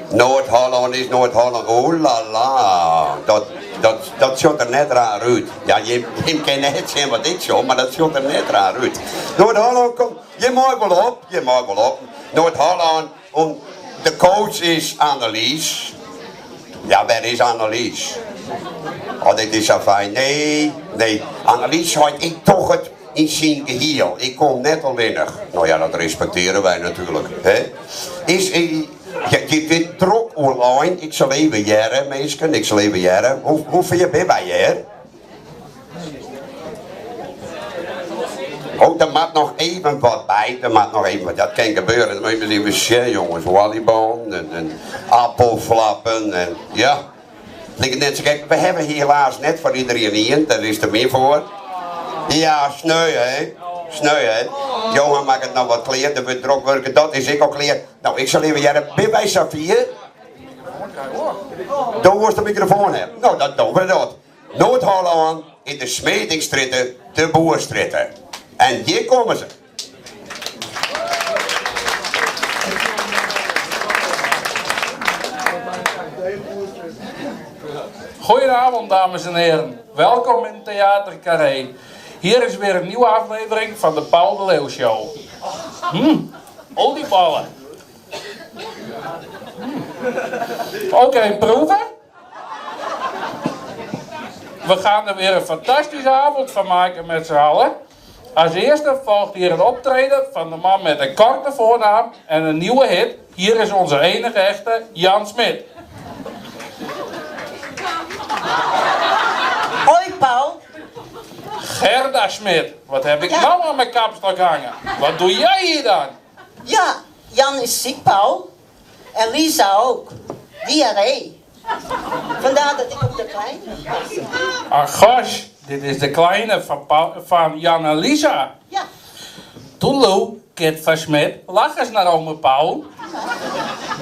Noord-Holland is Noord-Holland. Oh la la. Dat ziet er net raar uit. Ja, je kan net zien wat ik zo, maar dat ziet er net raar uit. Noord-Holland komt. Je mag wel op. Noord-Holland. De coach is Annelies. Ja, waar is Annelies? Oh, dit is zo fijn. Nee. Annelies had ik toch het in zijn geheel. Ik kom net alleenig. Nou ja, dat respecteren wij natuurlijk. Hè? Je bent druk online. Ik zal even jaren, meisje. Ik zal even jaren. Hoeveel ben wij hier? Oh, er moet nog even wat bij. Dat kan gebeuren. Dan moet je even zien, jongens. Volleybal en appelflappen en ja. Kijk, we hebben helaas net voor iedereen hier. Daar is er meer voor. Ja, sneu hè. Jongen, maak het nou wat kleer. Er wordt druk werken. Dat is ik al kleer. Nou, ik zal even jaren. Ben wij Safir? Dan wordt de microfoon hebben. Nou, dat doen we dat. Noord-Holland in de Smedingstritten, de Boerstritten. En hier komen ze. Goedenavond, dames en heren. Welkom in Theater Carré. Hier is weer een nieuwe aflevering van de Paul de Leeuw Show. Olieballen. Oké, proeven? We gaan er weer een fantastische avond van maken met z'n allen. Als eerste volgt hier een optreden van de man met een korte voornaam en een nieuwe hit. Hier is onze enige echte Jan Smit. Hoi Paul. Gerda Smit, wat heb ik nou aan mijn kapstok hangen? Wat doe jij hier dan? Ja, Jan is ziek, Paul. En Lisa ook. Diarree. Vandaar dat ik op de kleine pas. Ach gosh, dit is de kleine van Jan en Lisa. Ja. Toeloe, Kit van Smit, lach eens naar ome Paul.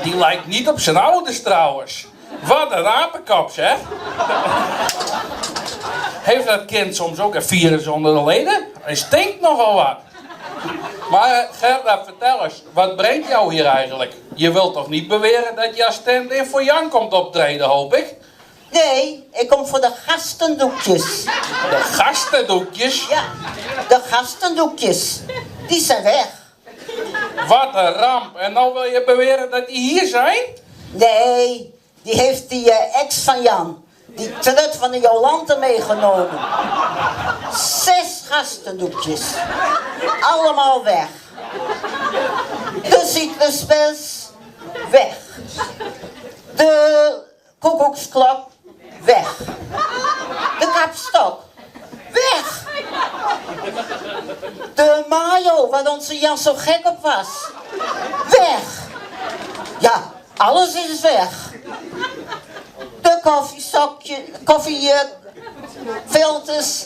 Die lijkt niet op zijn ouders trouwens. Wat een apenkop, zeg. Heeft dat kind soms ook een virus onder de leden? Hij stinkt nogal wat. Maar Gerda, vertel eens, wat brengt jou hier eigenlijk? Je wilt toch niet beweren dat je als stand-in voor Jan komt optreden, hoop ik? Nee, ik kom voor de gastendoekjes. De gastendoekjes? Ja, de gastendoekjes. Die zijn weg. Wat een ramp. En nou wil je beweren dat die hier zijn? Nee, die heeft die ex van Jan. Die trut van de Jolante meegenomen. 6 gastendoekjes. Allemaal weg. De citrusspels, weg. De koekoeksklok, weg. De kapstok, weg. De mayo, waar onze Jan zo gek op was, weg. Ja, alles is weg. De koffiefilters,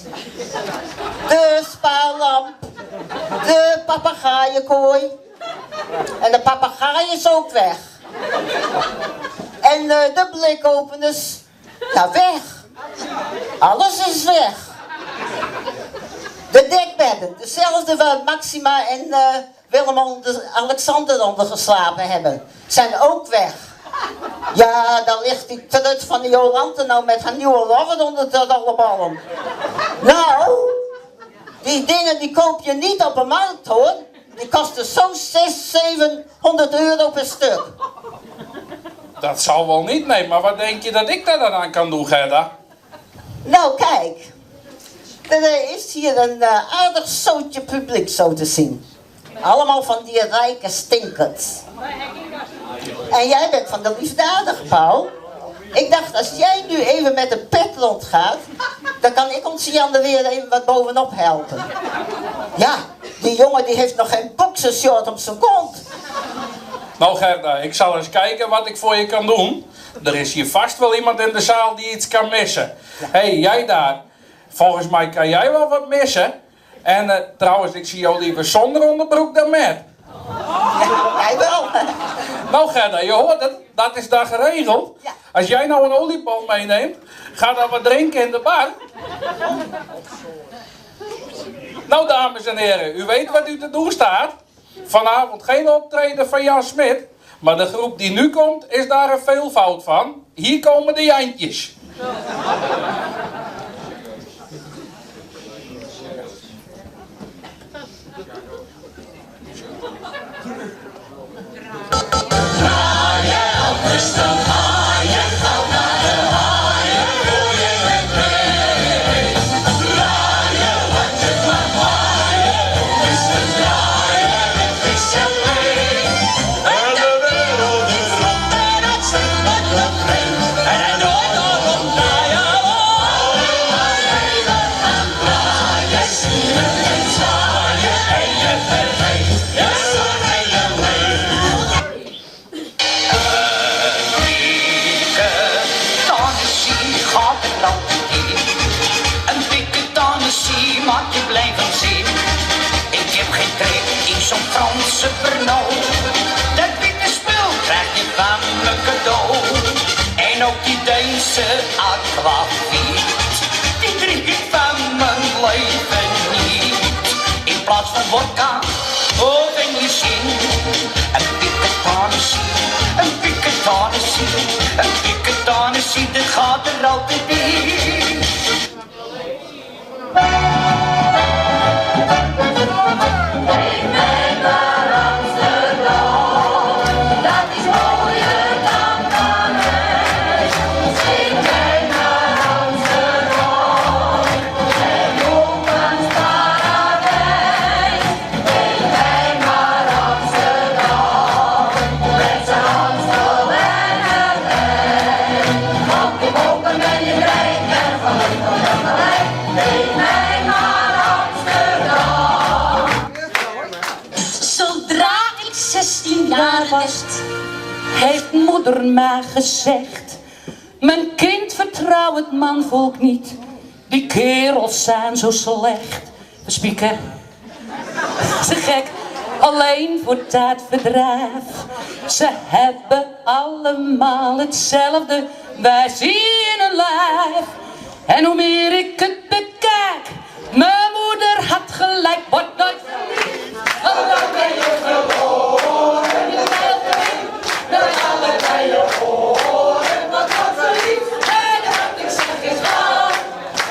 de spaarlamp, de papegaaienkooi. En de papegaai is ook weg. En de blikopeners, ja, weg. Alles is weg. De dekbedden, dezelfde waar Maxima en Willem-Alexander onder geslapen hebben, zijn ook weg. Ja, dan ligt die trut van de Jolante nou met haar nieuwe lover onder dat allemaal. Nou, die dingen die koop je niet op de markt hoor. Die kosten zo'n 600-700 euro per stuk. Dat zal wel niet, nee, maar wat denk je dat ik daar dan aan kan doen, Gerda? Nou kijk, er is hier een aardig zootje publiek zo te zien. Allemaal van die rijke stinkers. En jij bent van de liefdadige, Paul. Ik dacht, als jij nu even met een pet rondgaat, dan kan ik ons Jan er weer even wat bovenop helpen. Ja, die jongen die heeft nog geen boxershort op zijn kont. Nou Gerda, ik zal eens kijken wat ik voor je kan doen. Er is hier vast wel iemand in de zaal die iets kan missen. Hé, jij daar. Volgens mij kan jij wel wat missen. En trouwens, ik zie jou liever zonder onderbroek dan met. Ja, jij wel. Nou Gerda, je hoort het. Dat is daar geregeld. Ja. Als jij nou een oliebal meeneemt, ga dan wat drinken in de bar. Nou dames en heren, u weet wat u te doen staat. Vanavond geen optreden van Jan Smit. Maar de groep die nu komt, is daar een veelvoud van. Hier komen de Jantjes. Zo'n Franse Pernod, dat witte spul krijg je van me cadeau. En ook die Deense aquavit, die drink ik van mijn leven niet. In plaats van vodka of English gin, een piketanessie, een piketanessie, een piketanessie, dat gaat er altijd in. Heeft moeder mij gezegd: mijn kind, vertrouw het manvolk niet, die kerels zijn zo slecht. Verspieken, ze gek, alleen voor tijdverdrijf. Ze hebben allemaal hetzelfde, wij zien een lijf. En hoe meer ik het bekijk, mijn moeder had gelijk, wordt nooit verliefd, want dan ben je verloren. Dat allebei je horen, wat wordt verliefd, en wat ik zeg is waar.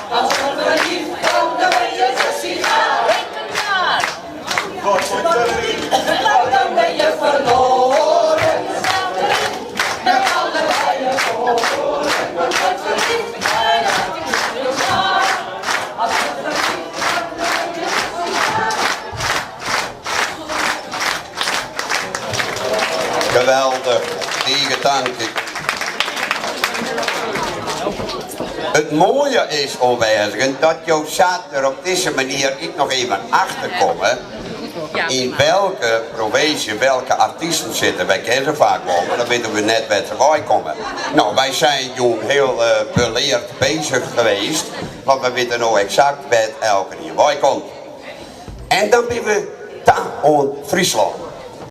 Als wordt verliefd, dan ben je zo sigaar. Reken maar. Wat wordt verliefd, dan ben je verloren. Dat allebei je horen, wat wordt verliefd, en wat ik zeg is waar. Als wordt verliefd, dan ben je zo sigaar. Geweldig, die gedanken. Het mooie is onwijzigend dat jou er op deze manier ik nog even achterkomen. In welke provincie, welke artiesten zitten. Wij kennen ze vaak wel, maar dan weten we net waar ze bij komen. Nou, wij zijn jong heel beleerd bezig geweest, want we weten nou exact waar elke hier bij komt. En dan ben we daar in Friesland.